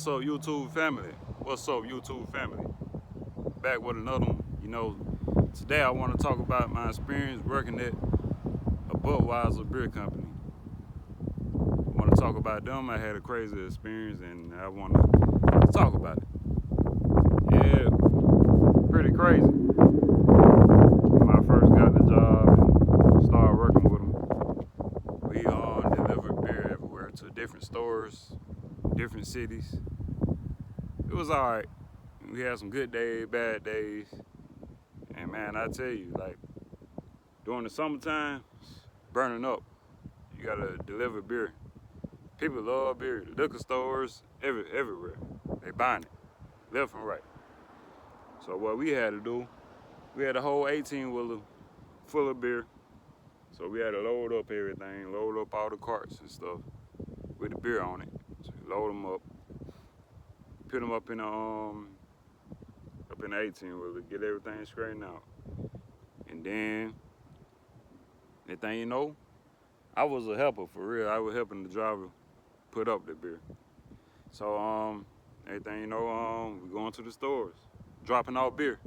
What's up, YouTube family? What's up, YouTube family? Back with another one. Today I want to talk about my experience working at a Budweiser beer company. I want to talk about them. I had a crazy experience and I want to talk about it. Yeah, pretty crazy. When I first got the job and started working with them, we delivered beer everywhere to different stores, different cities. It was alright. We had some good days, bad days. And man, I tell you, like during the summertime, burning up. You gotta deliver beer. People love beer. Liquor stores, everywhere. They buying it, left and right. So what we had to do, we had a whole 18-wheeler full of beer. So we had to load up everything, load up all the carts and stuff with the beer on it. So load them up, put them up in the 18-wheeler, get everything straightened out. And then, the thing you know, I was a helper for real. I was helping the driver put up the beer. So everything you know, we going to the stores, dropping off beer,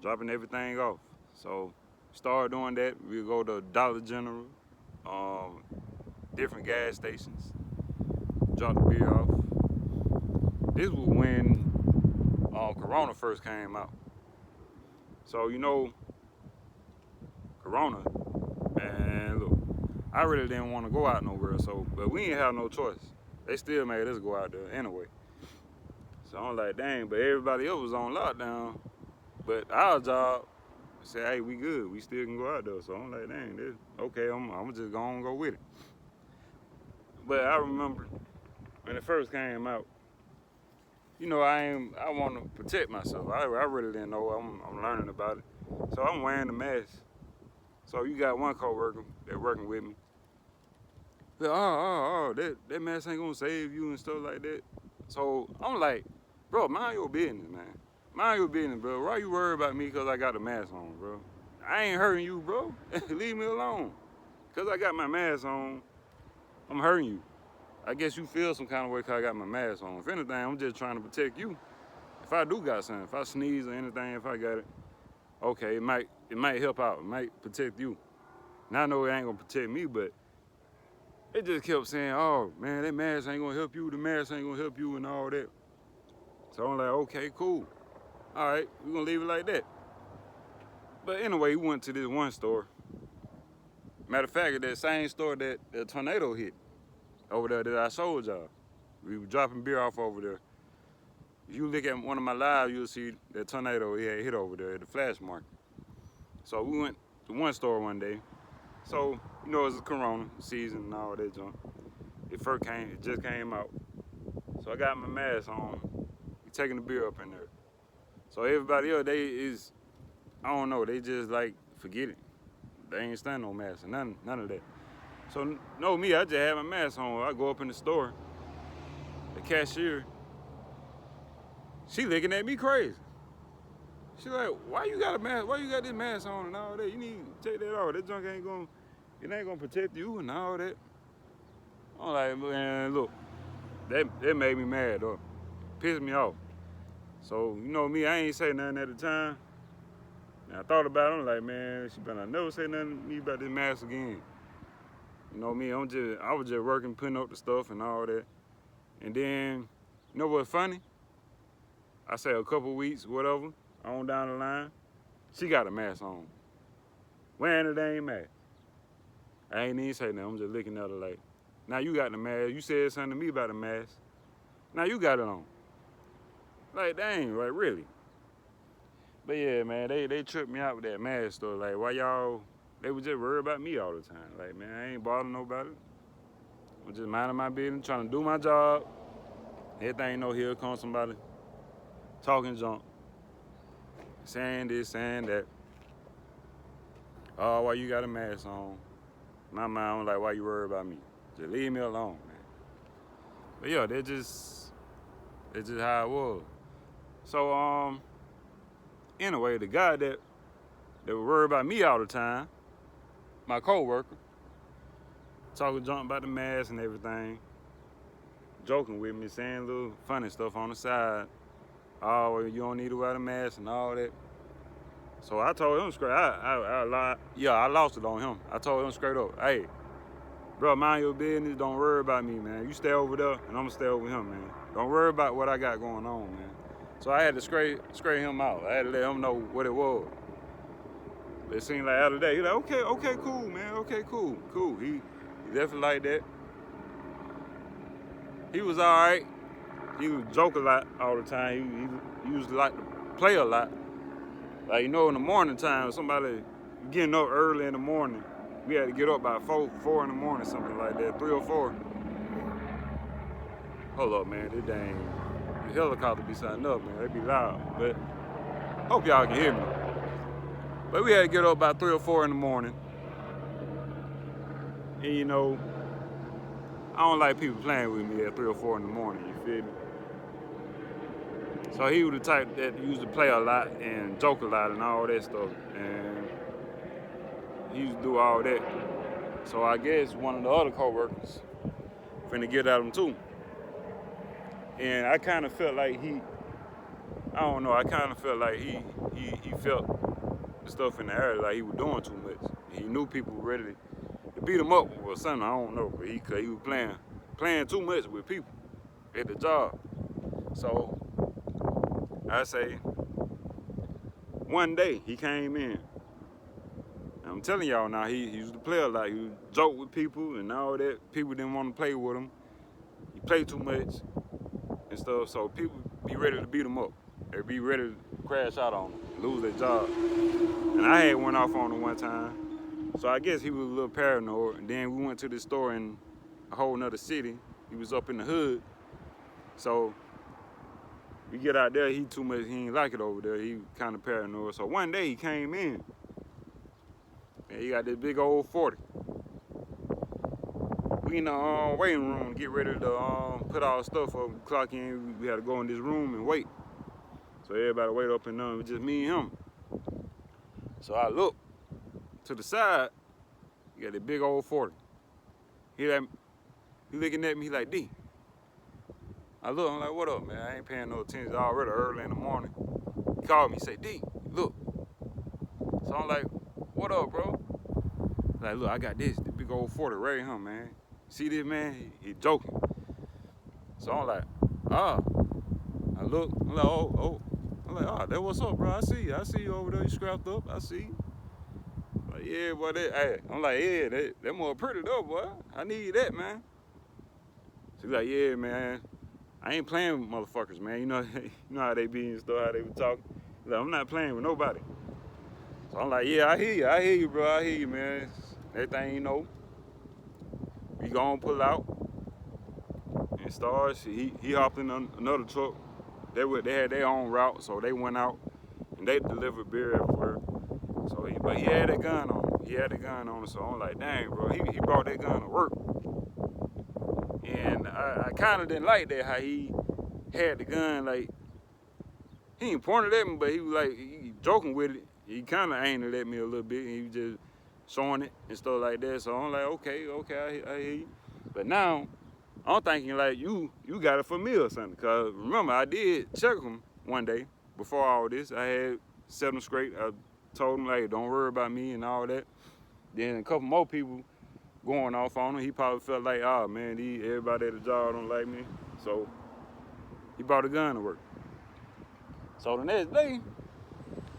dropping everything off. So started doing that. We go to Dollar General, different gas stations, drop the beer off. This was when Corona first came out. So Corona, man, look, I really didn't want to go out nowhere, but we didn't have no choice. They still made us go out there anyway. So I'm like, dang, but everybody else was on lockdown. But our job said, hey, we good. We still can go out there. So I'm like, dang, okay, I'm just gonna go with it. But I remember when it first came out, I want to protect myself. I really didn't know. I'm learning about it. So I'm wearing the mask. So you got one coworker that working with me. But that mask ain't gonna save you and stuff like that. So I'm like, bro, mind your business, man. Mind your business, bro. Why you worried about me because I got a mask on, bro? I ain't hurting you, bro. Leave me alone. Because I got my mask on, I'm hurting you. I guess you feel some kind of way because I got my mask on. If anything, I'm just trying to protect you. If I do got something, if I sneeze or anything, if I got it, okay, it might help out. It might protect you. Now I know it ain't gonna protect me, but it just kept saying, oh man, that mask ain't gonna help you, the mask ain't gonna help you and all that. So I'm like, okay, cool. All right, we're gonna leave it like that. But anyway, we went to this one store. Matter of fact, that same store that the tornado hit over there that I showed y'all. We were dropping beer off over there. If you look at one of my lives, you'll see that tornado had hit over there at the flash market. So we went to one store one day. So, it's a Corona season and all that junk. It just came out. So I got my mask on. We taking the beer up in there. So everybody else, I don't know, they just like, forget it. They ain't stand no mask or none of that. So, no, me, I just had my mask on. I go up in the store. The cashier, she looking at me crazy. She like, why you got a mask? Why you got this mask on and all that? You need to take that off. That junk ain't gonna protect you and all that. I'm like, man, look, that made me mad though. Pissed me off. So, me, I ain't say nothing at the time. And I thought about it, I'm like, man, she better never say nothing to me about this mask again. Me, I was just working, putting up the stuff and all that. And then, you know what's funny? I say a couple weeks, whatever, on down the line, she got a mask on. Wearing the dang mask. I ain't even say nothing, I'm just looking at her like, now you got the mask, you said something to me about the mask. Now you got it on. Like, dang, like, really? But yeah, man, they tripped me out with that mask stuff. Like, why y'all, they was just worried about me all the time. Like, man, I ain't bothering nobody. I'm just minding my business, trying to do my job. Everything here comes somebody talking junk, saying this, saying that. Oh, why you got a mask on? My mind was like, why you worried about me? Just leave me alone, man. But yeah, that's just how it was. So, anyway, the guy that was worried about me all the time, my coworker, talking junk about the mask and everything. joking with me, saying little funny stuff on the side. Oh, you don't need to wear the mask and all that. So I told him straight, I lied. Yeah, I lost it on him. I told him straight up, hey, bro, mind your business. Don't worry about me, man. You stay over there, and I'm gonna stay over him, man. Don't worry about what I got going on, man. So I had to straight him out. I had to let him know what it was. It seemed like out of the day, he like, okay, cool, man. Okay, cool. He definitely like that. He was all right. He would joke a lot all the time. He used to like to play a lot. Like, you know, in the morning time, somebody getting up early in the morning, we had to get up by 4 in the morning, something like that, 3 or 4. Hold up, man, this dang the helicopter be signing up, man. They be loud, but hope y'all can hear me. But we had to get up by 3 or 4 in the morning. And you know, I don't like people playing with me at 3 or 4 in the morning, you feel me? So he was the type that used to play a lot and joke a lot and all that stuff. And he used to do all that. So I guess one of the other co-workers finna get at him too. And I kind of felt like he felt the stuff in the air, like he was doing too much. He knew people were ready to beat him up or something, I don't know, but he was playing too much with people at the job. So I say, one day he came in. I'm telling y'all now, he used to play a lot. He would joke with people and all that. People didn't want to play with him. He played too much and stuff, so people be ready to beat him up. They be ready to crash out on him, lose their job. And I had went off on him one time, so I guess he was a little paranoid. And then we went to this store in a whole nother city. He was up in the hood, so we get out there, he too much, he ain't like it over there. He kind of paranoid. So one day he came in, and he got this big old 40. We in the waiting room, get ready to put our stuff up, clock in. We had to go in this room and wait. So everybody wait up and down, just me and him. So I look to the side, he got that big old 40. He looking at me, he like, D. I look, I'm like, what up, man? I ain't paying no attention. It's already early in the morning. He called me, say, D, look. So I'm like, what up, bro? Like, look, I got the big old 40 right here, man. See this, man? He joking. So I'm like, I look, I'm like, I'm like, that what's up, bro? I see you over there, you scrapped up, I see you. Like, yeah, boy, I'm like, yeah, that more pretty though, boy. I need that, man. She's like, yeah, man. I ain't playing with motherfuckers, man. You know how they be and stuff, how they be talking. Like, I'm not playing with nobody. So I'm like, yeah, I hear you, bro. I hear you, man. Everything you know, we gonna pull out and start. He hopped in another truck. They had their own route, so they went out and they delivered beer everywhere. So but he had that gun on him. He had the gun on him, so I'm like, dang, bro. He brought that gun to work. And I kind of didn't like that, how he had the gun, like, he ain't pointed at me, but he was like, he joking with it. He kind of aimed it at me a little bit, and he was just showing it and stuff like that. So I'm like, okay, I hear you. But now, I'm thinking like, you got it for me or something. Because remember, I did check him one day before all this. I had set him straight. I told him, like, don't worry about me and all that. Then a couple more people going off on him. He probably felt like, oh man, everybody at the job don't like me. So he brought a gun to work. So the next day,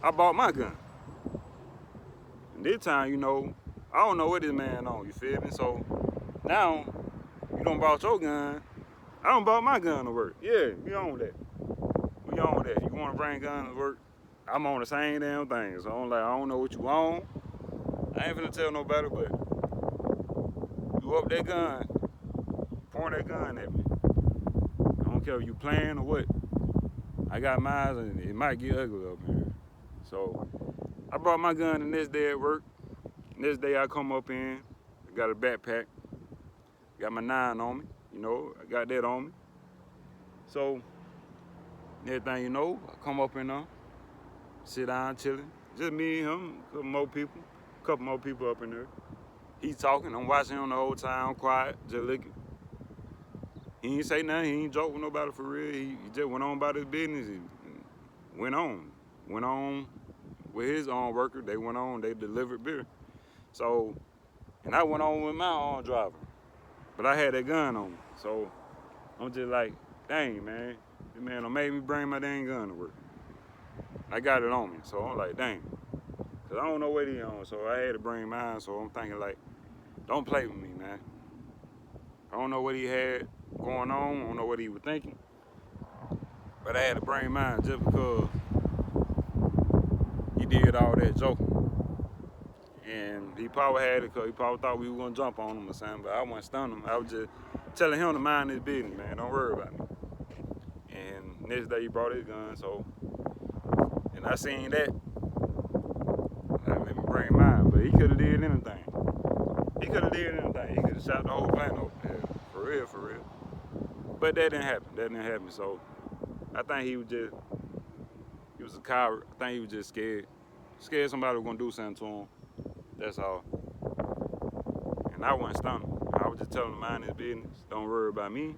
I bought my gun. And this time, you know, I don't know what this man on, you feel me? So now, you done bought your gun, I done bought my gun to work. Yeah, we on that. We on that. You wanna bring gun to work? I'm on the same damn thing. So I'm like, I don't know what you on. I ain't finna tell nobody, but you up that gun, point that gun at me. I don't care if you playing or what. I got mine and it might get ugly up here. So I brought my gun the next day at work. Next day I come up in, I got a backpack, got my 9 on me, you know, I got that on me. So everything you know, I come up in there, sit down, chilling. Just me and him, a couple more people up in there. He talking, I'm watching him the whole time, I'm quiet, just looking. He ain't say nothing. He ain't joke with nobody for real. He just went on about his business and went on. Went on with his own worker. They went on. They delivered beer. So, and I went on with my own driver. But I had that gun on me. So, I'm just like, dang, man. This man done made me bring my dang gun to work. I got it on me. So, I'm like, dang. Because I don't know what he on. So, I had to bring mine. So, I'm thinking like, don't play with me, man. I don't know what he had going on. I don't know what he was thinking. But I had to bring mine just because he did all that joking. And he probably had it because he probably thought we were going to jump on him or something. But I wasn't stunning him. I was just telling him to mind his business, man. Don't worry about me. And next day he brought his gun. So, and I seen that. I let me bring mine. But he could have did anything. He could have did anything. He could have shot the whole plant over there. For real, for real. But that didn't happen. That didn't happen. So I think he was a coward. I think he was just scared. Scared somebody was gonna do something to him. That's all. And I wasn't stunning. I was just telling him to mind his business. Don't worry about me.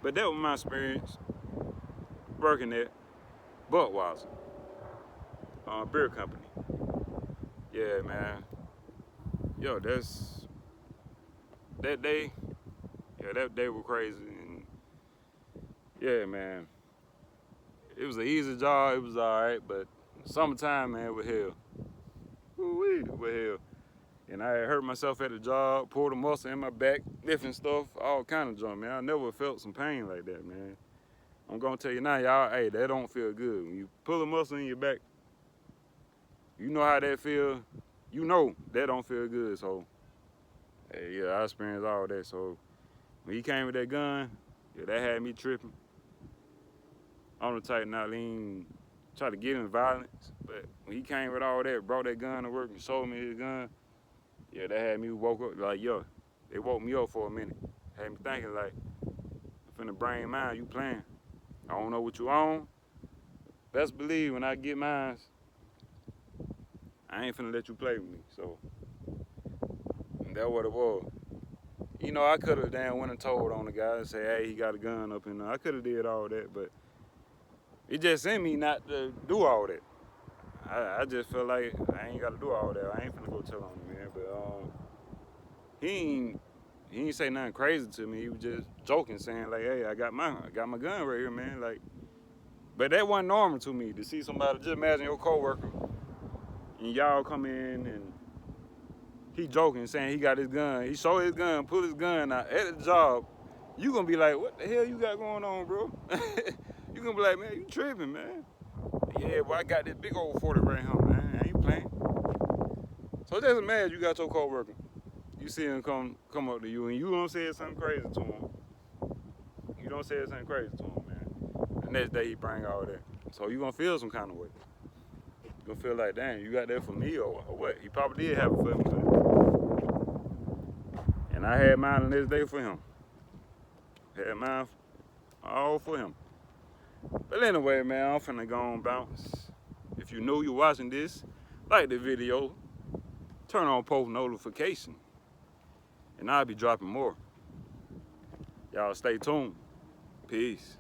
But that was my experience working at Budweiser, beer company. Yeah, man. Yo, that day. Yeah, that day was crazy. And yeah, man. It was an easy job. It was all right, but summertime, man, was hell. Woo-wee, was hell. And I had hurt myself at the job, pulled a muscle in my back, different stuff, all kind of junk, man. I never felt some pain like that, man. I'm gonna tell you now, y'all, hey, that don't feel good. When you pull a muscle in your back, you know how that feel. You know that don't feel good. So, hey, yeah, I experienced all that. So, when he came with that gun, yeah, that had me tripping. I'm the type not lean, try to get in violence, but when he came with all that, brought that gun to work and showed me his gun, yeah, that had me woke up like, yo, it woke me up for a minute. Had me thinking like, I'm finna bring mine, you playing. I don't know what you on. Best believe when I get mine, I ain't finna let you play with me. So, that's what it was. You know, I could have damn went and told on the guy and say, hey, he got a gun up in there. I could have did all that, but it just in me not to do all that. I just feel like I ain't got to do all that. I ain't finna go tell on him, man. But he ain't say nothing crazy to me. He was just joking, saying like, "Hey, I got my gun right here, man." Like, but that wasn't normal to me to see somebody. Just imagine your coworker and y'all come in and he joking, saying he got his gun. He show his gun, pull his gun out at the job. You gonna be like, "What the hell you got going on, bro?" You gonna be like, "Man, you tripping, man." Yeah, well, I got this big old 40 right here, man. I ain't playing. So just imagine you got your coworker. You see him come up to you and you don't say something crazy to him. You don't say something crazy to him, man. The next day he bring all that. So you gonna feel some kind of way. You gonna feel like, damn, you got that for me or what? He probably did have it for me. And I had mine the next day for him. Had mine all for him. But anyway, man, I'm finna go on bounce. If you know you're watching this, like the video, turn on post notification, and I'll be dropping more. Y'all stay tuned. Peace.